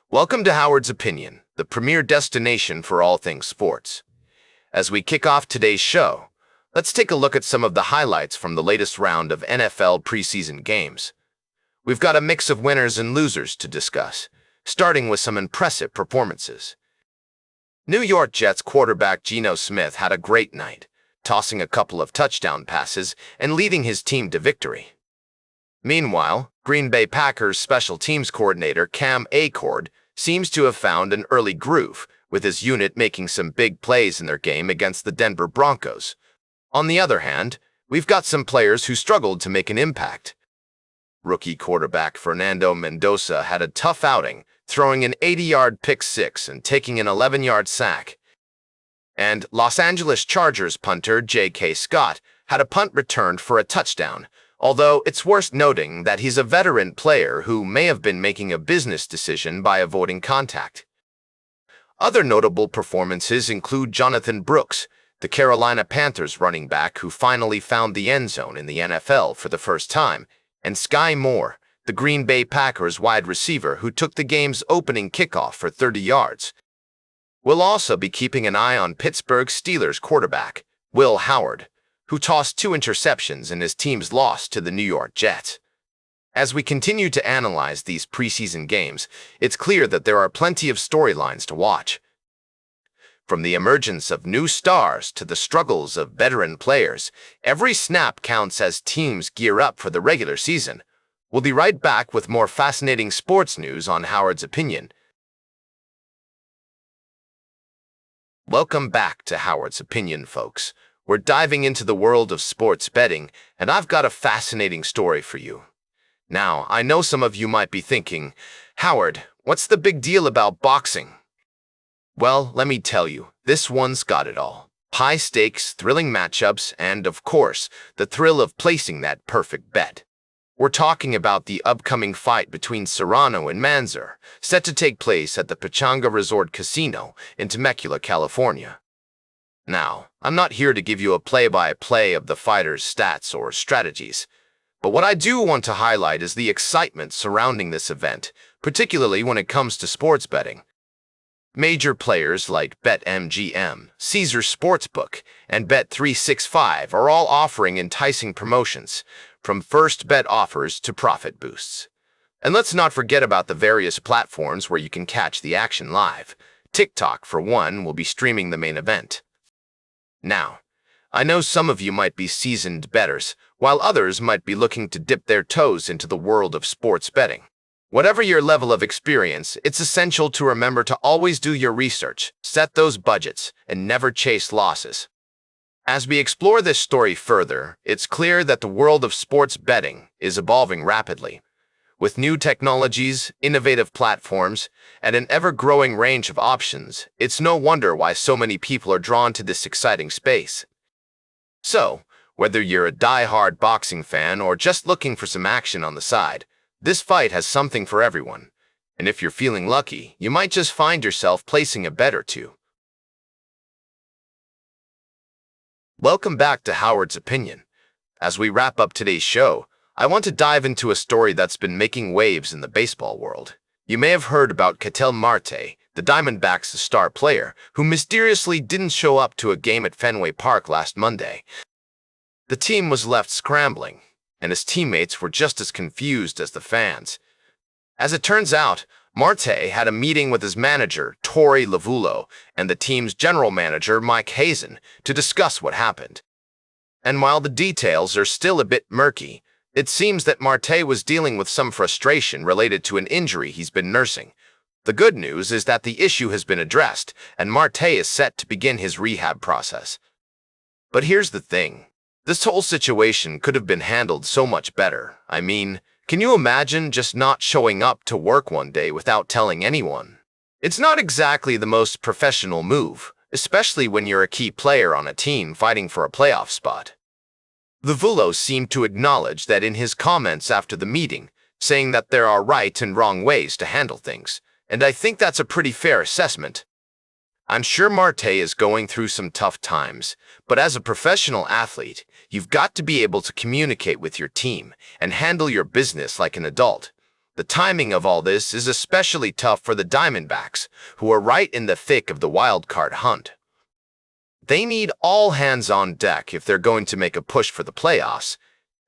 Welcome to Howard's Opinion, the premier destination for all things sports. As we kick off today's show, let's take a look at some of the highlights from the latest round of NFL preseason games. We've got a mix of winners and losers to discuss, starting with some impressive performances. New York Jets quarterback Geno Smith had a great night, tossing a couple of touchdown passes and leading his team to victory. Meanwhile, Green Bay Packers special teams coordinator Cam Achord seems to have found an early groove, with his unit making some big plays in their game against the Denver Broncos. On the other hand, we've got some players who struggled to make an impact. Rookie quarterback Fernando Mendoza had a tough outing, throwing an 80-yard pick-six and taking an 11-yard sack. And Los Angeles Chargers punter J.K. Scott had a punt returned for a touchdown, although it's worth noting that he's a veteran player who may have been making a business decision by avoiding contact. Other notable performances include Jonathan Brooks, the Carolina Panthers running back who finally found the end zone in the NFL for the first time, and Sky Moore, the Green Bay Packers wide receiver who took the game's opening kickoff for 30 yards. We'll also be keeping an eye on Pittsburgh Steelers quarterback Will Howard, who tossed 2 interceptions in his team's loss to the New York Jets. As we continue to analyze these preseason games, it's clear that there are plenty of storylines to watch. From the emergence of new stars to the struggles of veteran players, every snap counts as teams gear up for the regular season. We'll be right back with more fascinating sports news on Howard's Opinion. Welcome back to Howard's Opinion, folks. We're diving into the world of sports betting, and I've got a fascinating story for you. Now, I know some of you might be thinking, Howard, what's the big deal about boxing? Well, let me tell you, this one's got it all. High stakes, thrilling matchups, and, of course, the thrill of placing that perfect bet. We're talking about the upcoming fight between Serrano and Manzur, set to take place at the Pechanga Resort Casino in Temecula, California. Now, I'm not here to give you a play-by-play of the fighter's stats or strategies, but what I do want to highlight is the excitement surrounding this event, particularly when it comes to sports betting. Major players like BetMGM, Caesars Sportsbook, and Bet365 are all offering enticing promotions, from first bet offers to profit boosts. And let's not forget about the various platforms where you can catch the action live. TikTok, for one, will be streaming the main event. Now, I know some of you might be seasoned bettors, while others might be looking to dip their toes into the world of sports betting. Whatever your level of experience, it's essential to remember to always do your research, set those budgets, and never chase losses. As we explore this story further, it's clear that the world of sports betting is evolving rapidly. With new technologies, innovative platforms, and an ever-growing range of options, it's no wonder why so many people are drawn to this exciting space. So, whether you're a die-hard boxing fan or just looking for some action on the side, this fight has something for everyone. And if you're feeling lucky, you might just find yourself placing a bet or two. Welcome back to Howard's Opinion. As we wrap up today's show, I want to dive into a story that's been making waves in the baseball world. You may have heard about Ketel Marte, the Diamondbacks' star player, who mysteriously didn't show up to a game at Fenway Park last Monday. The team was left scrambling, and his teammates were just as confused as the fans. As it turns out, Marte had a meeting with his manager, Torey Lovullo, and the team's general manager, Mike Hazen, to discuss what happened. And while the details are still a bit murky, it seems that Marte was dealing with some frustration related to an injury he's been nursing. The good news is that the issue has been addressed, and Marte is set to begin his rehab process. But here's the thing. This whole situation could have been handled so much better. I mean, can you imagine just not showing up to work one day without telling anyone? It's not exactly the most professional move, especially when you're a key player on a team fighting for a playoff spot. Lovullo seemed to acknowledge that in his comments after the meeting, saying that there are right and wrong ways to handle things, and I think that's a pretty fair assessment. I'm sure Marte is going through some tough times, but as a professional athlete, you've got to be able to communicate with your team and handle your business like an adult. The timing of all this is especially tough for the Diamondbacks, who are right in the thick of the wild card hunt. They need all hands on deck if they're going to make a push for the playoffs,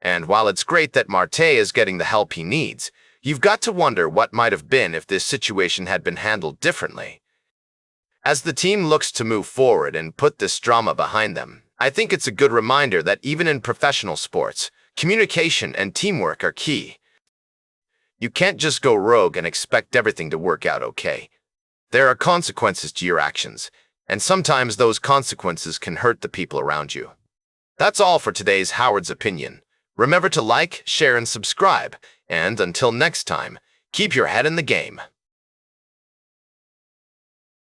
and while it's great that Marte is getting the help he needs, you've got to wonder what might have been if this situation had been handled differently. As the team looks to move forward and put this drama behind them, I think it's a good reminder that even in professional sports, communication and teamwork are key. You can't just go rogue and expect everything to work out okay. There are consequences to your actions, and sometimes those consequences can hurt the people around you. That's all for today's Howard's Opinion. Remember to like, share, and subscribe, and until next time, keep your head in the game.